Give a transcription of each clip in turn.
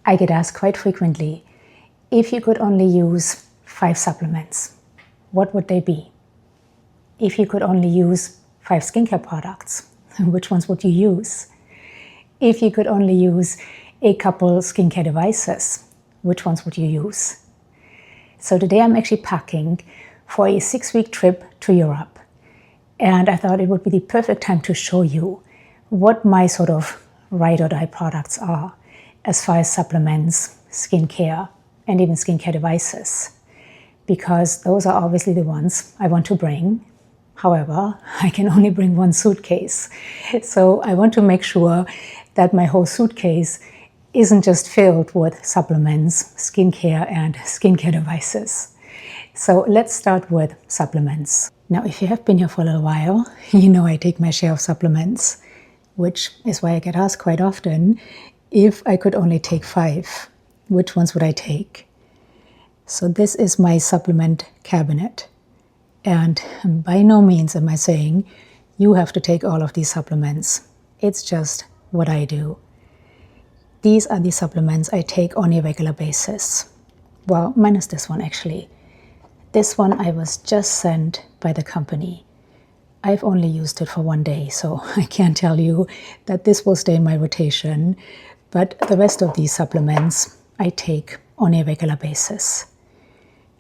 I get asked quite frequently, if you could only use 5 supplements, what would they be? If you could only use 5 skincare products, which ones would you use? If you could only use a couple skincare devices, which ones would you use? So today I'm actually packing for a 6-week trip to Europe. And I thought it would be the perfect time to show you what my sort of ride or die products are as far as supplements, skincare, and even skincare devices. Because those are obviously the ones I want to bring. However, I can only bring one suitcase. So I want to make sure that my whole suitcase isn't just filled with supplements, skincare, and skincare devices. So let's start with supplements. Now, if you have been here for a little while, you know I take my share of supplements, which is why I get asked quite often, if I could only take 5, which ones would I take? So this is my supplement cabinet. And by no means am I saying you have to take all of these supplements. It's just what I do. These are the supplements I take on a regular basis. Well, minus this one actually. This one I was just sent by the company. I've only used it for 1 day, so I can't tell you that this will stay in my rotation. But the rest of these supplements I take on a regular basis.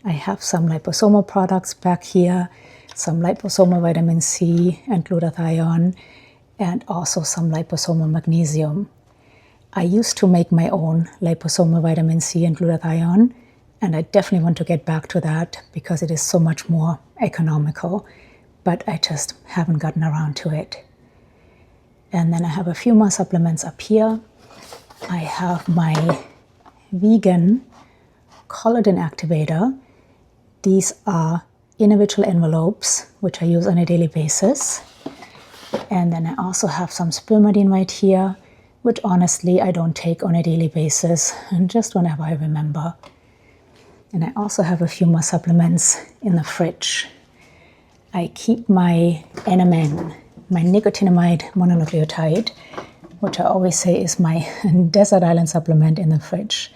I have some liposomal products back here, some liposomal vitamin C and glutathione, and also some liposomal magnesium. I used to make my own liposomal vitamin C and glutathione, and I definitely want to get back to that because it is so much more economical, but I just haven't gotten around to it. And then I have a few more supplements up here. I have my vegan collagen activator. These are individual envelopes, which I use on a daily basis. And then I also have some spermidine right here, which honestly I don't take on a daily basis, and just whenever I remember. And I also have a few more supplements in the fridge. I keep my NMN, my nicotinamide mononucleotide, which I always say is my desert island supplement, in the fridge.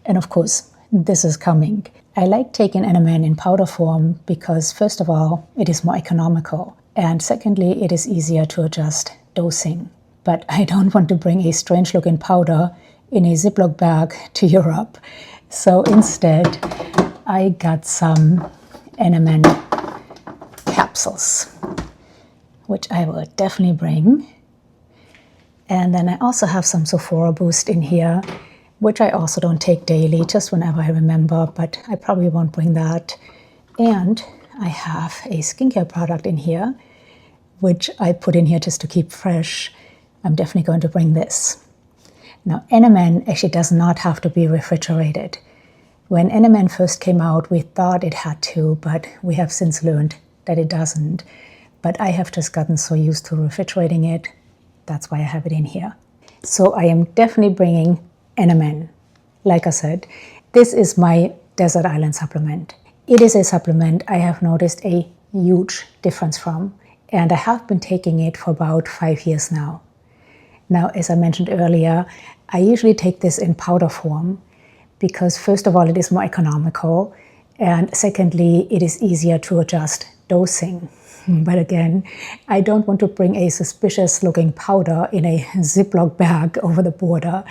And of course, this is coming. I like taking NMN in powder form because, first of all, it is more economical. And secondly, it is easier to adjust dosing. But I don't want to bring a strange looking powder in a Ziploc bag to Europe. So instead, I got some NMN capsules, which I will definitely bring. And then I also have some Sephora Boost in here, which I also don't take daily, just whenever I remember, but I probably won't bring that. And I have a skincare product in here, which I put in here just to keep fresh. I'm definitely going to bring this. Now, NMN actually does not have to be refrigerated. When NMN first came out, we thought it had to, but we have since learned that it doesn't. But I have just gotten so used to refrigerating it. That's why I have it in here. So I am definitely bringing NMN. Like I said, this is my desert island supplement. It is a supplement I have noticed a huge difference from, and I have been taking it for about 5 years now. Now, as I mentioned earlier, I usually take this in powder form because, first of all, it is more economical, and secondly, it is easier to adjust dosing. But again, I don't want to bring a suspicious looking powder in a Ziploc bag over the border,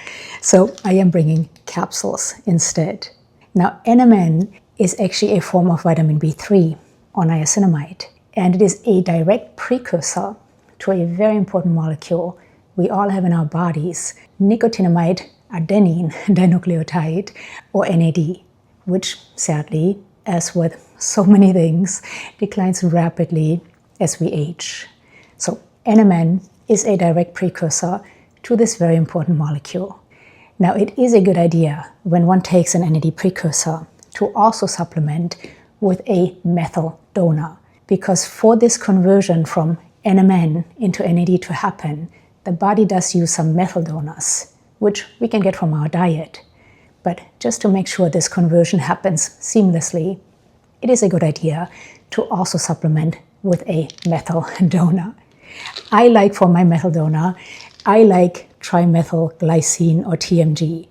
so I am bringing capsules instead. Now, NMN is actually a form of vitamin B3 or niacinamide, and it is a direct precursor to a very important molecule we all have in our bodies, nicotinamide adenine dinucleotide, or NAD, which sadly, as with so many things, declines rapidly as we age. So NMN is a direct precursor to this very important molecule. Now, it is a good idea when one takes an NAD precursor to also supplement with a methyl donor, because for this conversion from NMN into NAD to happen, the body does use some methyl donors, which we can get from our diet. But just to make sure this conversion happens seamlessly, it is a good idea to also supplement with a methyl donor. I like, for my methyl donor, I like trimethylglycine or TMG.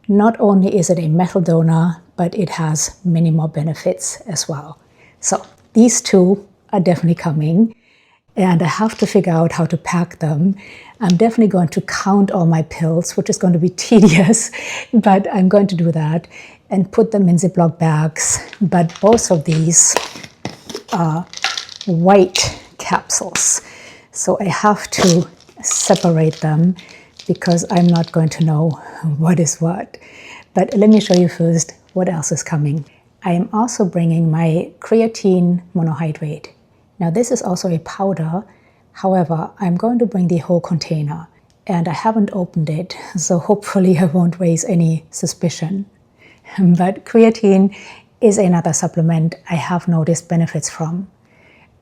Not only is it a metal donor, but it has many more benefits as well. So these two are definitely coming, and I have to figure out how to pack them. I'm definitely going to count all my pills, which is going to be tedious, but I'm going to do that and put them in Ziploc bags. But both of these are white capsules, so I have to separate them because I'm not going to know what is what. But let me show you first what else is coming. I am also bringing my creatine monohydrate. Now this is also a powder, however, I'm going to bring the whole container, and I haven't opened it, so hopefully I won't raise any suspicion. But creatine is another supplement I have noticed benefits from.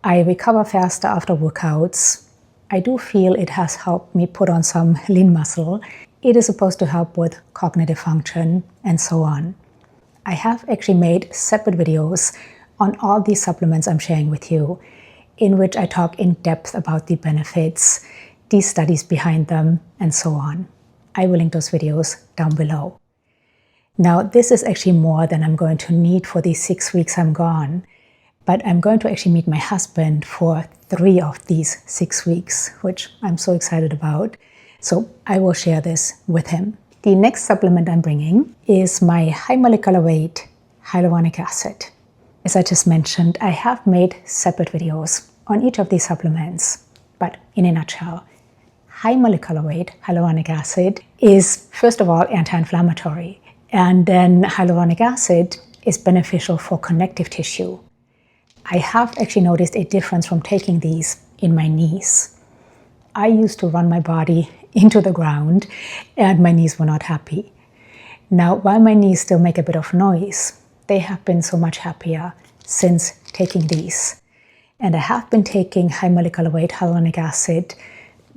I recover faster after workouts. I do feel it has helped me put on some lean muscle. It is supposed to help with cognitive function and so on. I have actually made separate videos on all these supplements I'm sharing with you, in which I talk in depth about the benefits, the studies behind them, and so on. I will link those videos down below. Now, this is actually more than I'm going to need for the 6 weeks I'm gone, but I'm going to actually meet my husband for 3 of these 6 weeks, which I'm so excited about. So I will share this with him. The next supplement I'm bringing is my high molecular weight hyaluronic acid. As I just mentioned, I have made separate videos on each of these supplements, but in a nutshell, high molecular weight hyaluronic acid is, first of all, anti-inflammatory, and then hyaluronic acid is beneficial for connective tissue. I have actually noticed a difference from taking these in my knees. I used to run my body into the ground and my knees were not happy. Now, while my knees still make a bit of noise, they have been so much happier since taking these. And I have been taking high molecular weight hyaluronic acid,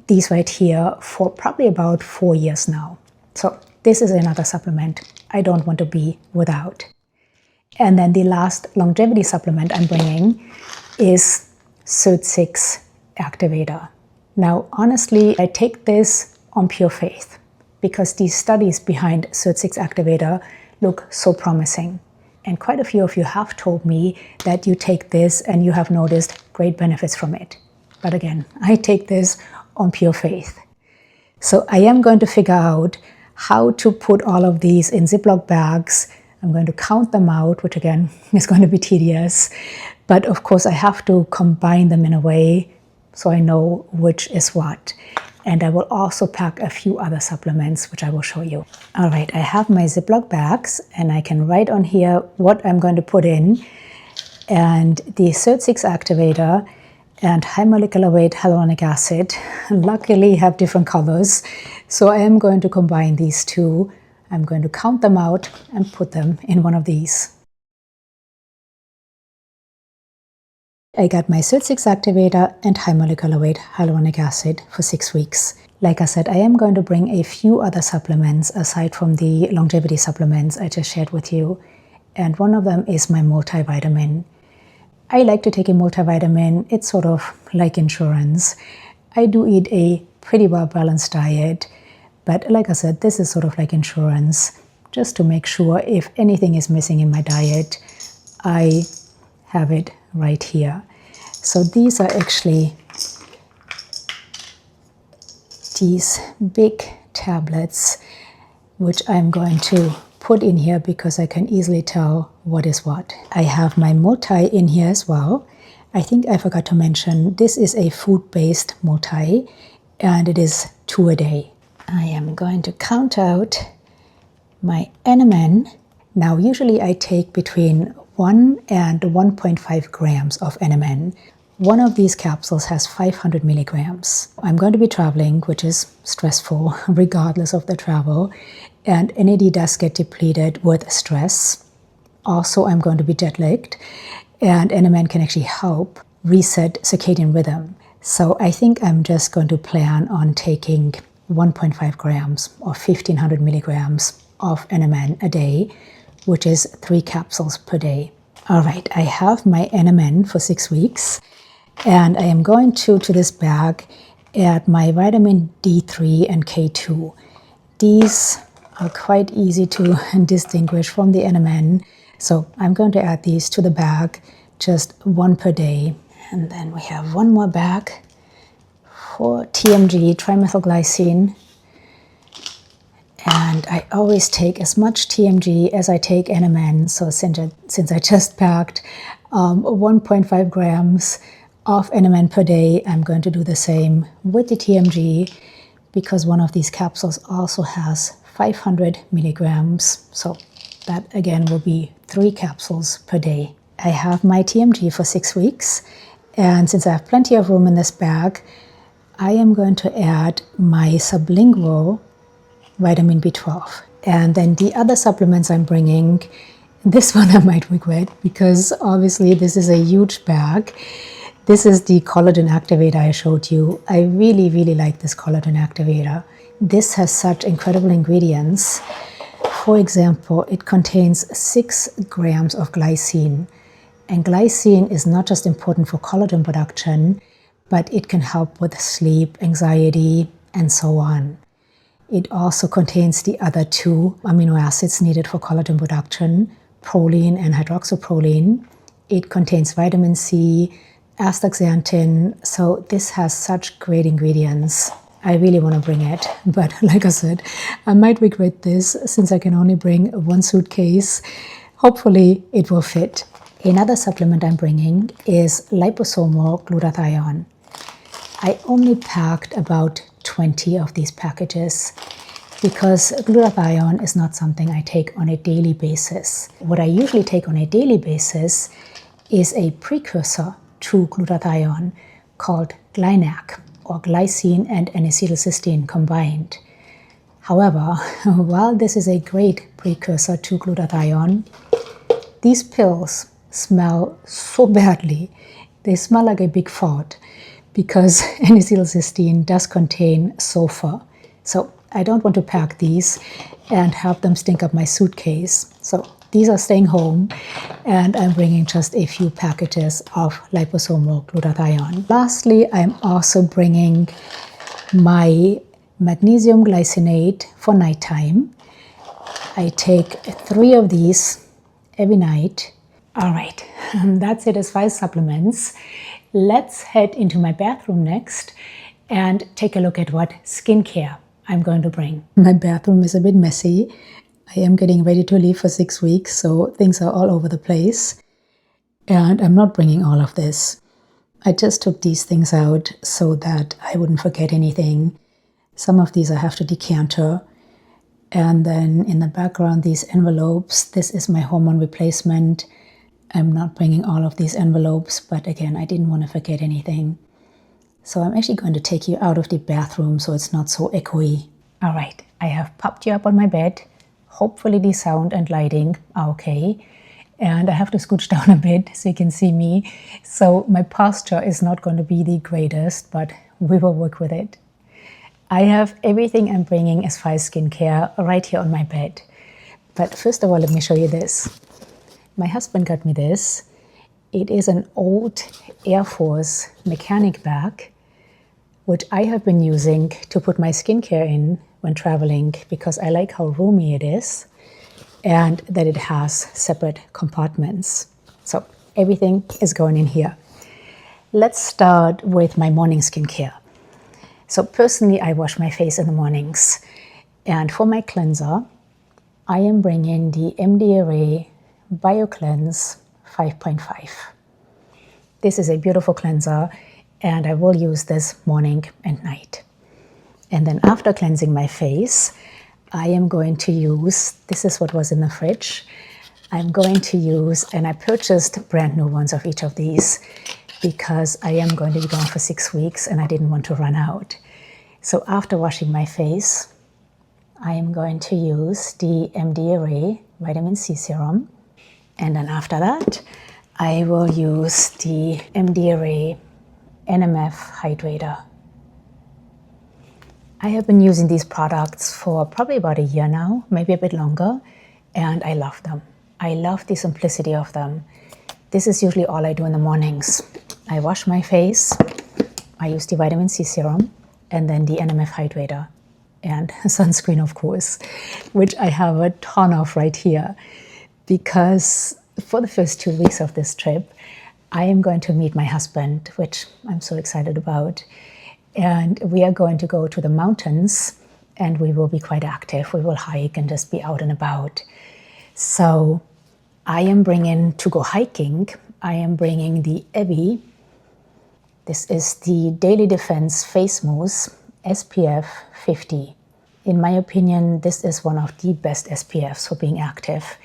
these right here, for probably about 4 years now. So this is another supplement I don't want to be without. And then the last longevity supplement I'm bringing is Suit-6 activator. Now, honestly, I take this on pure faith because these studies behind Suit-6 activator look so promising. And quite a few of you have told me that you take this and you have noticed great benefits from it. But again, I take this on pure faith. So I am going to figure out how to put all of these in Ziploc bags. I'm going to count them out, which again is going to be tedious. But of course, I have to combine them in a way so I know which is what. And I will also pack a few other supplements, which I will show you. All right, I have my Ziploc bags, and I can write on here what I'm going to put in. And the Suit-6 activator and high molecular weight hyaluronic acid luckily have different colors. So I am going to combine these two. I'm going to count them out and put them in one of these. I got my Suit-6 activator and high molecular weight hyaluronic acid for 6 weeks. Like I said, I am going to bring a few other supplements aside from the longevity supplements I just shared with you. And one of them is my multivitamin. I like to take a multivitamin. It's sort of like insurance. I do eat a pretty well-balanced diet. But like I said, this is sort of like insurance, just to make sure if anything is missing in my diet, I have it right here. So these are actually these big tablets, which I'm going to put in here because I can easily tell what is what. I have my multi in here as well. I think I forgot to mention this is a food-based multi and it is 2 a day. I am going to count out my NMN. Now, usually I take between 1 and 1.5 grams of NMN. One of these capsules has 500 milligrams. I'm going to be traveling, which is stressful regardless of the travel, and NAD does get depleted with stress. Also, I'm going to be jet-lagged, and NMN can actually help reset circadian rhythm. So I think I'm just going to plan on taking 1.5 grams or 1500 milligrams of NMN a day, which is 3 capsules per day. All right, I have my NMN for 6 weeks, and I am going to this bag add my vitamin D3 and K2. These are quite easy to distinguish from the NMN. So I'm going to add these to the bag, just one per day. And then we have one more bag for TMG, trimethylglycine. And I always take as much TMG as I take NMN. So since I just packed 1.5 grams of NMN per day, I'm going to do the same with the TMG, because one of these capsules also has 500 milligrams. So that again will be 3 capsules per day. I have my TMG for 6 weeks. And since I have plenty of room in this bag, I am going to add my sublingual vitamin B12. And then the other supplements I'm bringing, this one I might regret, because obviously this is a huge bag. This is the collagen activator I showed you. I really, really like this collagen activator. This has such incredible ingredients. For example, it contains 6 grams of glycine. And glycine is not just important for collagen production, but it can help with sleep, anxiety, and so on. It also contains the other 2 amino acids needed for collagen production, proline and hydroxyproline. It contains vitamin C, astaxanthin, so this has such great ingredients. I really want to bring it, but like I said, I might regret this since I can only bring 1 suitcase. Hopefully it will fit. Another supplement I'm bringing is liposomal glutathione. I only packed about 20 of these packages because glutathione is not something I take on a daily basis. What I usually take on a daily basis is a precursor to glutathione called GlyNac, or glycine and N-acetylcysteine combined. However, while this is a great precursor to glutathione, these pills smell so badly. They smell like a big fart because N-acetylcysteine does contain sulfur. So I don't want to pack these and have them stink up my suitcase. So these are staying home, and I'm bringing just a few packages of liposomal glutathione. Lastly, I'm also bringing my magnesium glycinate for nighttime. I take 3 of these every night. All right, that's it as far as supplements. Let's head into my bathroom next and take a look at what skincare I'm going to bring. My bathroom is a bit messy. I am getting ready to leave for 6 weeks, so things are all over the place. And I'm not bringing all of this. I just took these things out so that I wouldn't forget anything. Some of these I have to decanter. And then in the background, these envelopes. This is my hormone replacement. I'm not bringing all of these envelopes, but again, I didn't want to forget anything. So I'm actually going to take you out of the bathroom so it's not so echoey. All right, I have popped you up on my bed. Hopefully the sound and lighting are okay. And I have to scooch down a bit so you can see me. So my posture is not going to be the greatest, but we will work with it. I have everything I'm bringing as far as skincare right here on my bed. But first of all, let me show you this. My husband got me this. It is an old Air Force mechanic bag, which I have been using to put my skincare in when traveling because I like how roomy it is and that it has separate compartments. So everything is going in here. Let's start with my morning skincare. So personally, I wash my face in the mornings. And for my cleanser, I am bringing the Mdaire BioCleanse 5.5. This is a beautiful cleanser, and I will use this morning and night. And then after cleansing my face, I am going to use, this is what was in the fridge, I'm going to use, and I purchased brand new ones of each of these because I am going to be gone for 6 weeks and I didn't want to run out. So after washing my face, I am going to use the Mdaire Vitamin C Serum. And then after that, I will use the Mdaire NMF Hydrator. I have been using these products for probably about a year now, maybe a bit longer, and I love them. I love the simplicity of them. This is usually all I do in the mornings. I wash my face, I use the Vitamin C Serum, and then the NMF Hydrator. and sunscreen, of course, which I have a ton of right here, because for the first 2 weeks of this trip, I am going to meet my husband, which I'm so excited about. And we are going to go to the mountains, and we will be quite active. We will hike and just be out and about. So I am bringing, to go hiking, I am bringing the AVEA. This is the Daily Defense Face Mousse SPF 50. In my opinion, this is one of the best SPFs for being active.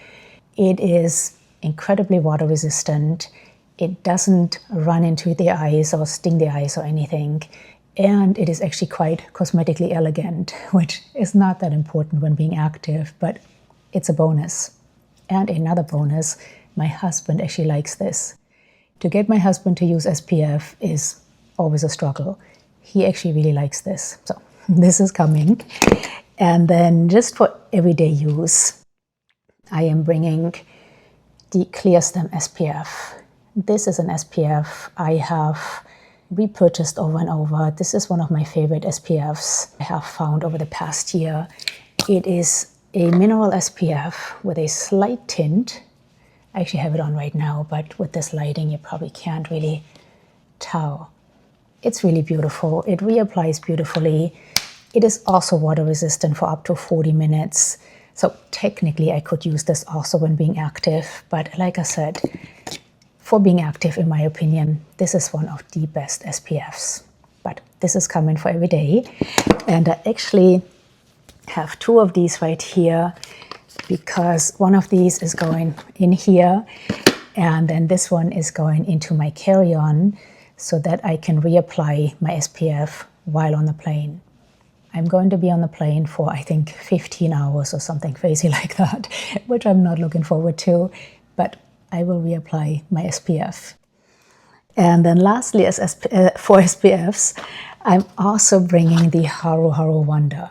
It is incredibly water resistant. It doesn't run into the eyes or sting the eyes or anything. And it is actually quite cosmetically elegant, which is not that important when being active, but it's a bonus. And another bonus, my husband actually likes this. To get my husband to use SPF is always a struggle. He actually really likes this. So this is coming. And then just for everyday use, I am bringing the Clear Stem SPF. This is an SPF I have repurchased over and over. This is one of my favorite SPFs I have found over the past year. It is a mineral SPF with a slight tint. I actually have it on right now, but with this lighting, you probably can't really tell. It's really beautiful. It reapplies beautifully. It is also water resistant for up to 40 minutes. So technically, I could use this also when being active. But like I said, for being active, in my opinion, this is one of the best SPFs. But this is coming for every day. And I actually have 2 of these right here, because one of these is going in here, and then this one is going into my carry-on so that I can reapply my SPF while on the plane. I'm going to be on the plane for, I think, 15 hours or something crazy like that, which I'm not looking forward to, but I will reapply my SPF. And then lastly, for SPFs, I'm also bringing the Haru Haru Wonder.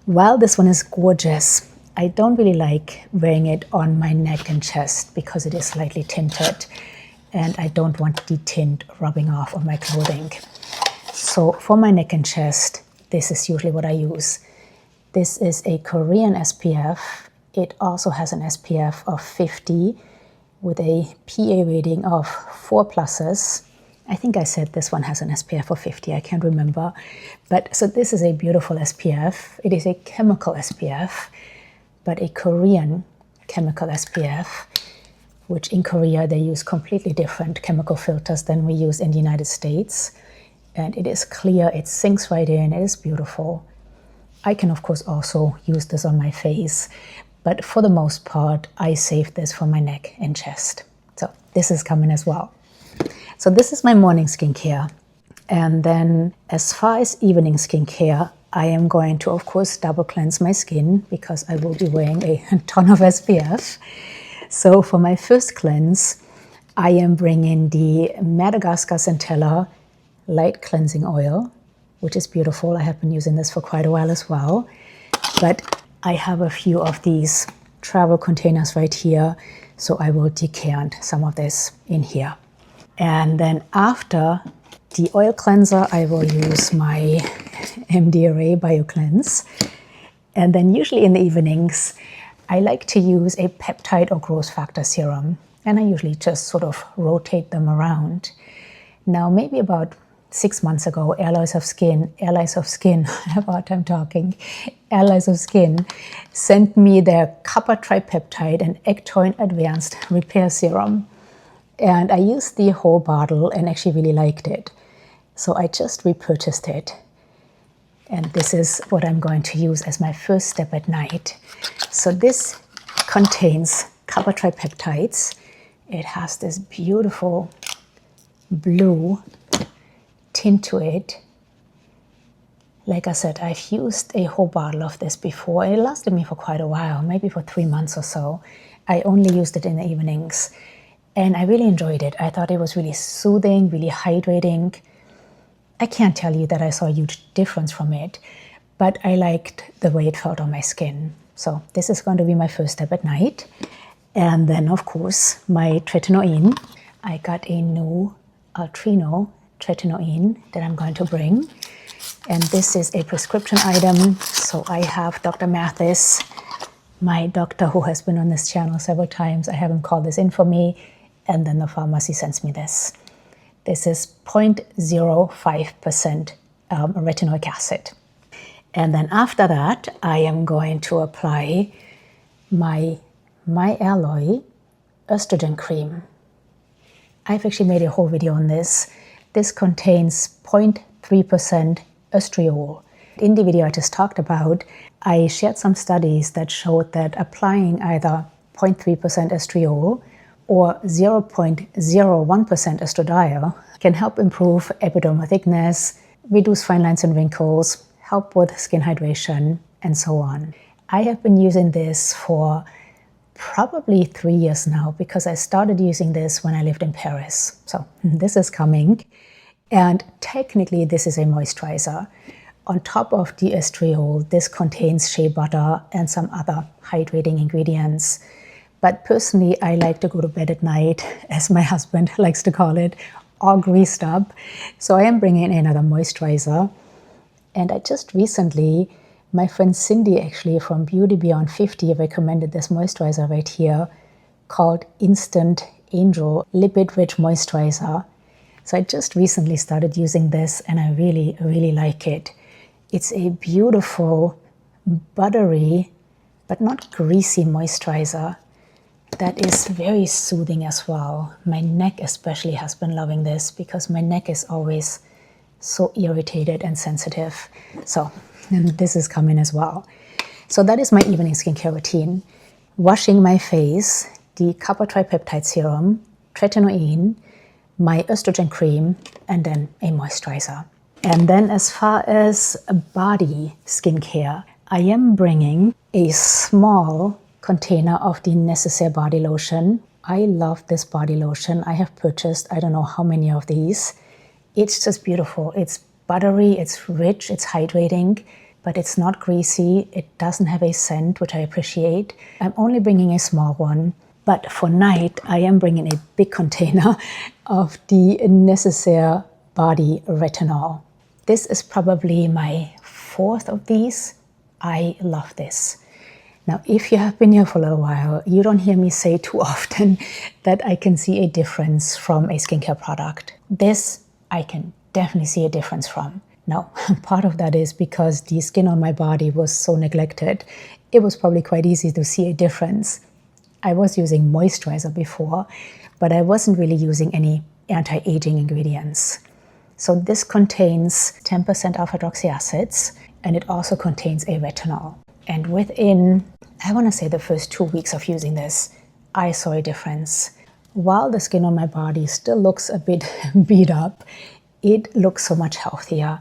While this one is gorgeous, I don't really like wearing it on my neck and chest because it is slightly tinted, and I don't want the tint rubbing off on my clothing. So for my neck and chest, this is usually what I use. This is a Korean SPF. It also has an SPF of 50 with a PA rating of 4+. I think I said this one has an SPF of 50, I can't remember. But so this is a beautiful SPF. It is a chemical SPF, but a Korean chemical SPF, which in Korea they use completely different chemical filters than we use in the United States. And it is clear, it sinks right in, it is beautiful. I can of course also use this on my face, but for the most part, I save this for my neck and chest. So this is coming as well. So this is my morning skincare. And then as far as evening skincare, I am going to, of course, double cleanse my skin because I will be wearing a ton of SPF. So for my first cleanse, I am bringing the Madagascar Centella Light Cleansing Oil, which is beautiful. I have been using this for quite a while as well. But I have a few of these travel containers right here, so I will decant some of this in here. And then after the oil cleanser, I will use my Mdaire Bio Cleanse. And then usually in the evenings, I like to use a peptide or growth factor serum. And I usually just sort of rotate them around. Now, maybe about 6 months ago, Allies of Skin, I have a hard time talking, Allies of Skin sent me their copper tripeptide and ectoin advanced repair serum. And I used the whole bottle and actually really liked it. So I just repurchased it. And this is what I'm going to use as my first step at night. So this contains copper tripeptides. It has this beautiful blue tint to it. Like I said, I've used a whole bottle of this before. It lasted me for quite a while, maybe for 3 months or so. I only used it in the evenings. And I really enjoyed it. I thought it was really soothing, really hydrating. I can't tell you that I saw a huge difference from it, but I liked the way it felt on my skin. So this is going to be my first step at night. And then, of course, my tretinoin. I got a new Altrino tretinoin that I'm going to bring. And this is a prescription item. So I have Dr. Mathis, my doctor who has been on this channel several times. I have him call this in for me, and then the pharmacy sends me this. This is 0.05% retinoic acid. And then after that, I am going to apply my Mdaire estrogen cream. I've actually made a whole video on this. This contains 0.3% estriol. In the video I just talked about, I shared some studies that showed that applying either 0.3% estriol or 0.01% estradiol can help improve epidermal thickness, reduce fine lines and wrinkles, help with skin hydration, and so on. I have been using this for probably 3 years now because I started using this when I lived in Paris. So this is coming. And technically this is a moisturizer. On top of the estriol, this contains shea butter and some other hydrating ingredients. But personally, I like to go to bed at night, as my husband likes to call it, all greased up. So I am bringing in another moisturizer. And I just recently, my friend Cindy actually from Beauty Beyond 50 recommended this moisturizer right here called Instant Angel Lipid Rich Moisturizer. So I just recently started using this and I really, really like it. It's a beautiful, buttery, but not greasy moisturizer that is very soothing as well. My neck especially has been loving this because my neck is always so irritated and sensitive. So and this is coming as well. So that is my evening skincare routine. Washing my face, the copper tripeptide serum, tretinoin, my estrogen cream, and then a moisturizer. And then as far as body skincare, I am bringing a small container of the Necessaire body lotion. I love this body lotion. I have purchased I don't know how many of these. It's just beautiful. It's buttery, it's rich, it's hydrating, but it's not greasy. It doesn't have a scent, which I appreciate. I'm only bringing a small one. But for night, I am bringing a big container of the Necessaire Body Retinol. This is probably my 4th of these. I love this. Now, if you have been here for a little while, you don't hear me say too often that I can see a difference from a skincare product. This, I can definitely see a difference from. Now, part of that is because the skin on my body was so neglected, it was probably quite easy to see a difference. I was using moisturizer before, but I wasn't really using any anti-aging ingredients. So this contains 10% alpha-hydroxy acids, and it also contains a retinol. And within, I want to say the first 2 weeks of using this, I saw a difference. While the skin on my body still looks a bit beat up, it looks so much healthier.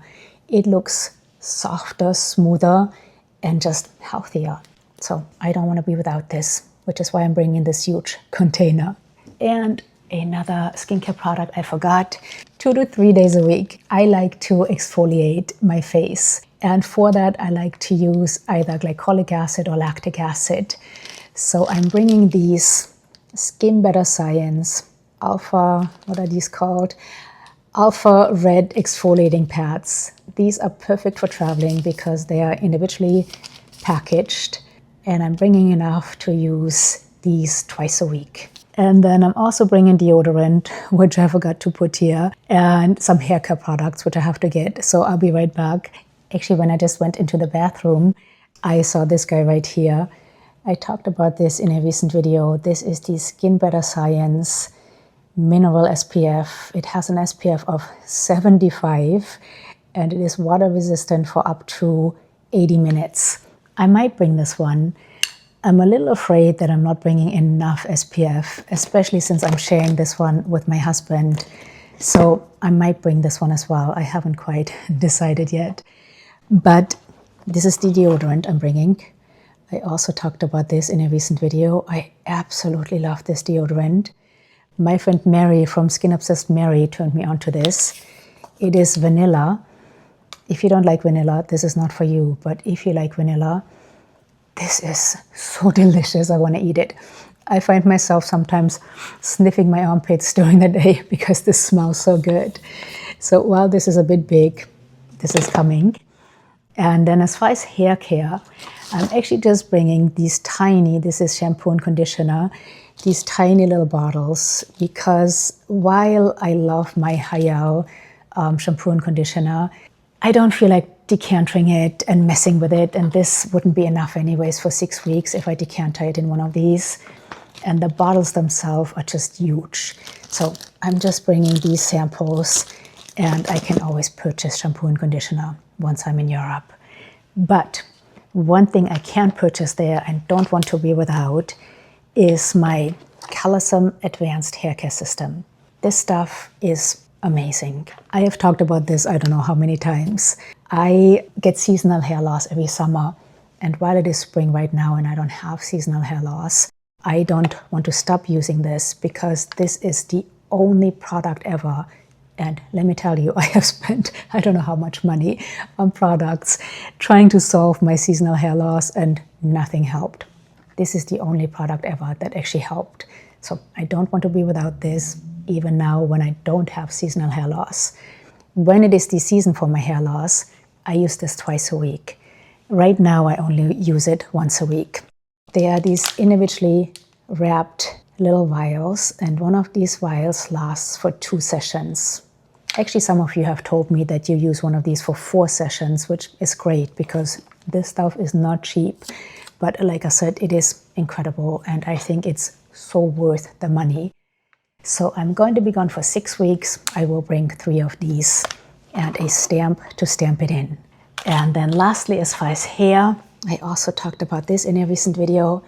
It looks softer, smoother, and just healthier. So I don't want to be without this, which is why I'm bringing this huge container. And another skincare product I forgot, 2 to 3 days a week, I like to exfoliate my face. And for that, I like to use either glycolic acid or lactic acid. So I'm bringing these Skin Better Science Alpha, what are these called? Alpha Red Exfoliating Pads. These are perfect for traveling because they are individually packaged. And I'm bringing enough to use these twice a week. And then I'm also bringing deodorant, which I forgot to put here, and some hair care products, which I have to get. So I'll be right back. Actually, when I just went into the bathroom, I saw this guy right here. I talked about this in a recent video. This is the Skin Better Science Mineral SPF. It has an SPF of 75, and it is water resistant for up to 80 minutes. I might bring this one. I'm a little afraid that I'm not bringing enough SPF, especially since I'm sharing this one with my husband. So I might bring this one as well. I haven't quite decided yet. But this is the deodorant I'm bringing. I also talked about this in a recent video. I absolutely love this deodorant. My friend Mary from Skin Obsessed Mary turned me onto this. It is vanilla. If you don't like vanilla, this is not for you. But if you like vanilla, this is so delicious. I want to eat it. I find myself sometimes sniffing my armpits during the day because this smells so good. So while this is a bit big, this is coming. And then as far as hair care, I'm actually just bringing these tiny, this is shampoo and conditioner, these tiny little bottles, because while I love my Hayao shampoo and conditioner, I don't feel like decanting it and messing with it, and this wouldn't be enough anyways for 6 weeks if I decant it in one of these. And the bottles themselves are just huge. So I'm just bringing these samples, and I can always purchase shampoo and conditioner once I'm in Europe. But one thing I can purchase there and don't want to be without is my Collagen Advanced Hair Care System. This stuff is amazing. I have talked about this I don't know how many times. I get seasonal hair loss every summer, and while it is spring right now and I don't have seasonal hair loss, I don't want to stop using this because this is the only product ever. And let me tell you, I have spent I don't know how much money on products trying to solve my seasonal hair loss, and nothing helped. This is the only product ever that actually helped. So I don't want to be without this, even now when I don't have seasonal hair loss. When it is the season for my hair loss, I use this twice a week. Right now, I only use it once a week. They are these individually wrapped little vials, and one of these vials lasts for 2 sessions. Actually, some of you have told me that you use one of these for 4 sessions, which is great because this stuff is not cheap. But like I said, it is incredible, and I think it's so worth the money. So I'm going to be gone for 6 weeks. I will bring 3 of these and a stamp to stamp it in. And then lastly, as far as hair, I also talked about this in a recent video.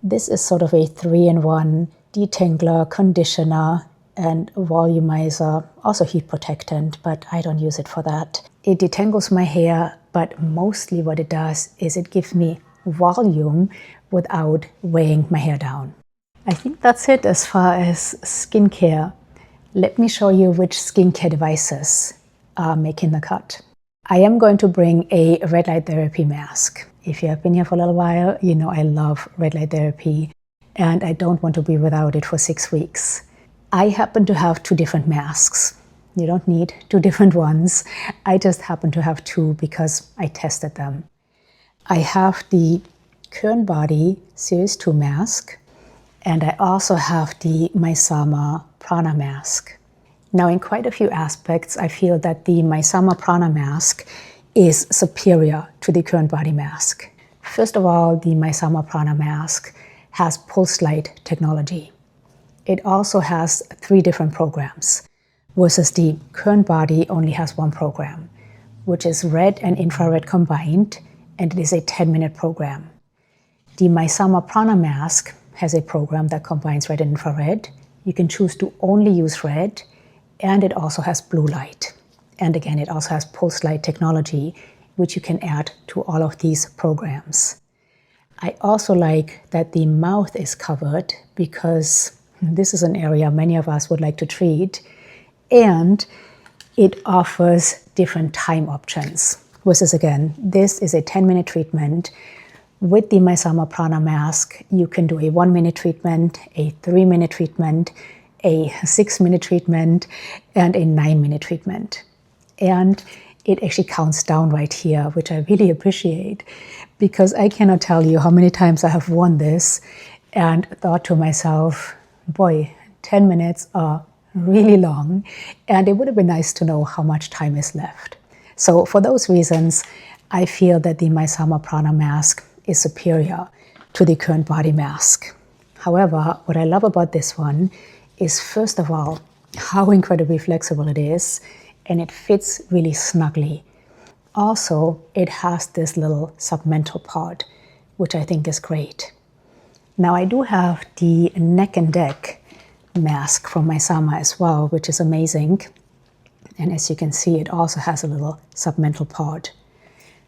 This is sort of a 3-in-1 detangler, conditioner, and volumizer, also heat protectant, but I don't use it for that. It detangles my hair, but mostly what it does is it gives me volume without weighing my hair down. I think that's it as far as skincare. Let me show you which skincare devices are making the cut. I am going to bring a red light therapy mask. If you have been here for a little while, you know I love red light therapy, and I don't want to be without it for 6 weeks. I happen to have 2 different masks. You don't need 2 different ones. I just happen to have 2 because I tested them. I have the Current Body Series 2 mask, and I also have the Maisama Prana mask. Now, in quite a few aspects, I feel that the Maisama Prana mask is superior to the Current Body mask. First of all, the Maisama Prana mask has pulse light technology. It also has 3 different programs, versus the Current Body only has 1 program, which is red and infrared combined, and it is a 10-minute program. The Maisama Prana mask has a program that combines red and infrared. You can choose to only use red, and it also has blue light. And again, it also has pulse light technology, which you can add to all of these programs. I also like that the mouth is covered because this is an area many of us would like to treat, and it offers different time options. Versus again, this is a 10-minute treatment. With the Maisama Prana mask, you can do a 1-minute treatment, a 3-minute treatment, a 6-minute treatment, and a 9-minute treatment. And it actually counts down right here, which I really appreciate, because I cannot tell you how many times I have worn this and thought to myself, boy, 10 minutes are really long, and it would have been nice to know how much time is left. So for those reasons, I feel that the Maisama Prana mask is superior to the Current Body mask. However, what I love about this one is, first of all, how incredibly flexible it is, and it fits really snugly. Also, it has this little submental part, which I think is great. Now, I do have the Neck and Deck mask from Maisama as well, which is amazing. And as you can see, it also has a little submental part.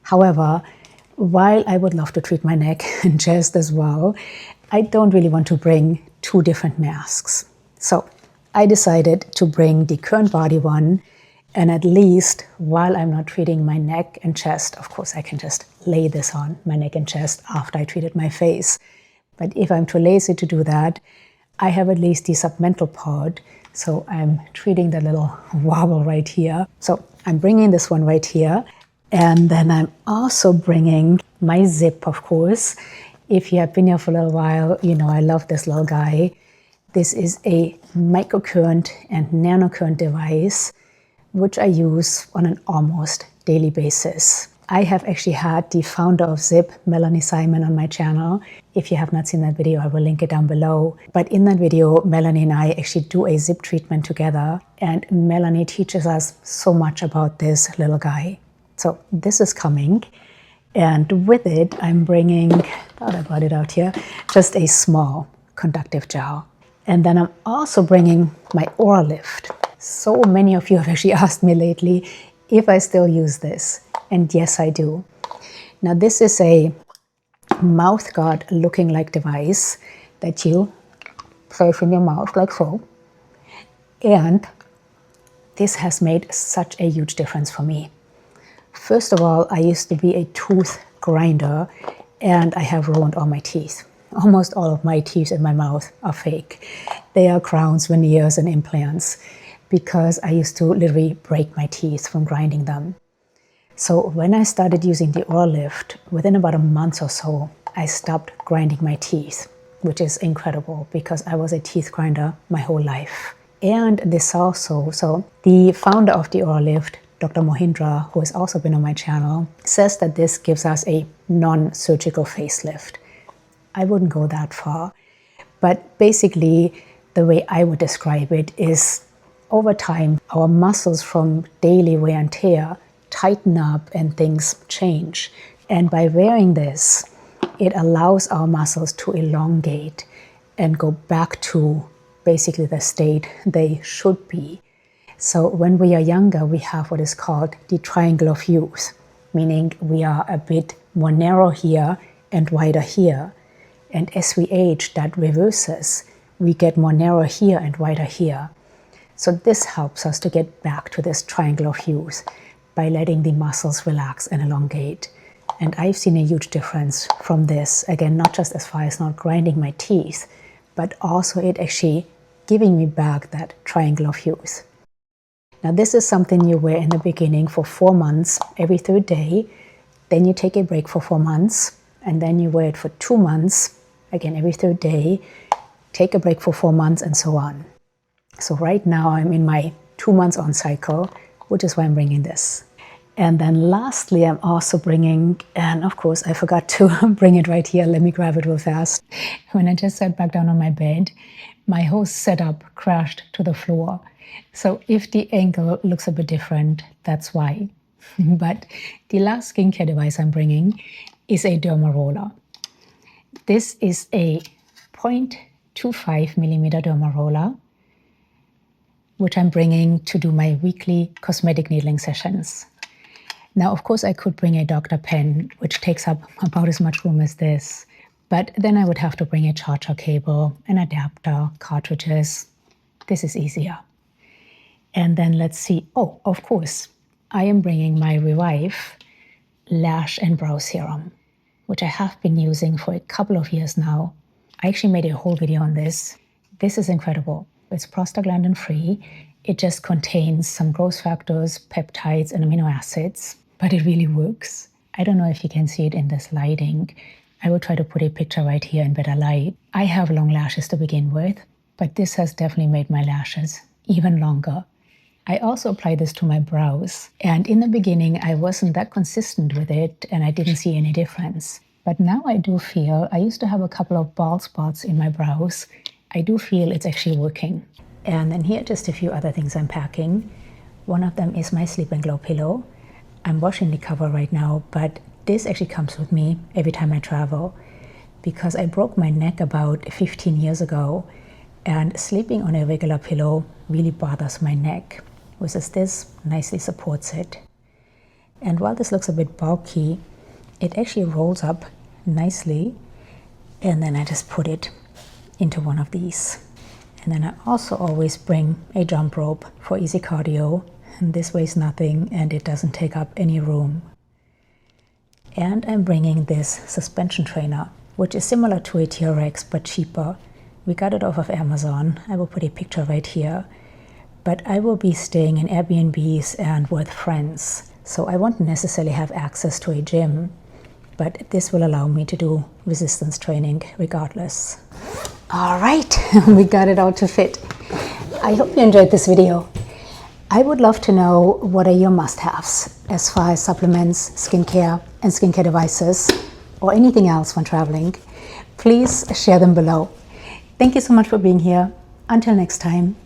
However, while I would love to treat my neck and chest as well, I don't really want to bring 2 different masks. So I decided to bring the Current Body one, and at least while I'm not treating my neck and chest, of course I can just lay this on my neck and chest after I treated my face. But if I'm too lazy to do that, I have at least the submental part, so I'm treating the little wobble right here. So I'm bringing this one right here, and then I'm also bringing my zip, of course. If you have been here for a little while, you know I love this little guy. This is a microcurrent and nanocurrent device, which I use on an almost daily basis. I have actually had the founder of Zip, Melanie Simon, on my channel. If you have not seen that video, I will link it down below. But in that video, Melanie and I actually do a Zip treatment together, and Melanie teaches us so much about this little guy. So this is coming, and with it, I'm bringing, thought I brought it out here, just a small conductive gel. And then I'm also bringing my Aura Lift. So many of you have actually asked me lately if I still use this. And yes, I do. Now this is a mouth guard looking like device that you place in your mouth like so. And this has made such a huge difference for me. First of all, I used to be a tooth grinder and I have ruined all my teeth. Almost all of my teeth in my mouth are fake. They are crowns, veneers, and implants because I used to literally break my teeth from grinding them. So when I started using the Aura Lift, within about a month or so, I stopped grinding my teeth, which is incredible because I was a teeth grinder my whole life. And this also, so the founder of the Aura Lift, Dr. Mohindra, who has also been on my channel, says that this gives us a non-surgical facelift. I wouldn't go that far, but basically the way I would describe it is over time, our muscles from daily wear and tear tighten up and things change. And by wearing this, it allows our muscles to elongate and go back to basically the state they should be. So when we are younger, we have what is called the triangle of youth, meaning we are a bit more narrow here and wider here. And as we age, that reverses. We get more narrow here and wider here. So this helps us to get back to this triangle of youth by letting the muscles relax and elongate. And I've seen a huge difference from this, again, not just as far as not grinding my teeth, but also it actually giving me back that triangle of youth. Now this is something you wear in the beginning for 4 months, every third day. Then you take a break for 4 months, and then you wear it for 2 months, again every third day, take a break for 4 months, and so on. So right now I'm in my 2 months on cycle, which is why I'm bringing this. And then lastly, I'm also bringing, and of course I forgot to bring it right here. Let me grab it real fast. When I just sat back down on my bed, my whole setup crashed to the floor. So if the angle looks a bit different, that's why. But the last skincare device I'm bringing is a derma roller. This is a 0.25 millimeter derma roller, which I'm bringing to do my weekly cosmetic needling sessions. Now, of course, I could bring a Dr. pen, which takes up about as much room as this, but then I would have to bring a charger cable, an adapter, cartridges. This is easier. And then let's see, oh, of course, I am bringing my Revive Lash and Brow Serum, which I have been using for a couple of years now. I actually made a whole video on this. This is incredible. It's prostaglandin free. It just contains some growth factors, peptides, and amino acids, but it really works. I don't know if you can see it in this lighting. I will try to put a picture right here in better light. I have long lashes to begin with, but this has definitely made my lashes even longer. I also apply this to my brows, and in the beginning I wasn't that consistent with it and I didn't see any difference. But now I do feel, I used to have a couple of bald spots in my brows. I do feel it's actually working. And then here are just a few other things I'm packing. One of them is my Sleep and Glow pillow. I'm washing the cover right now, but this actually comes with me every time I travel because I broke my neck about 15 years ago, and sleeping on a regular pillow really bothers my neck, whereas this nicely supports it. And while this looks a bit bulky, it actually rolls up nicely, and then I just put it into one of these. And then I also always bring a jump rope for easy cardio, and this weighs nothing and it doesn't take up any room. And I'm bringing this suspension trainer, which is similar to a TRX but cheaper, We got it off of Amazon. I will put a picture right here. But I will be staying in Airbnbs and with friends, so I won't necessarily have access to a gym, but this will allow me to do resistance training regardless. All right, we got it all to fit. I hope you enjoyed this video. I would love to know what are your must-haves as far as supplements, skincare, and skincare devices, or anything else when traveling. Please share them below. Thank you so much for being here. Until next time.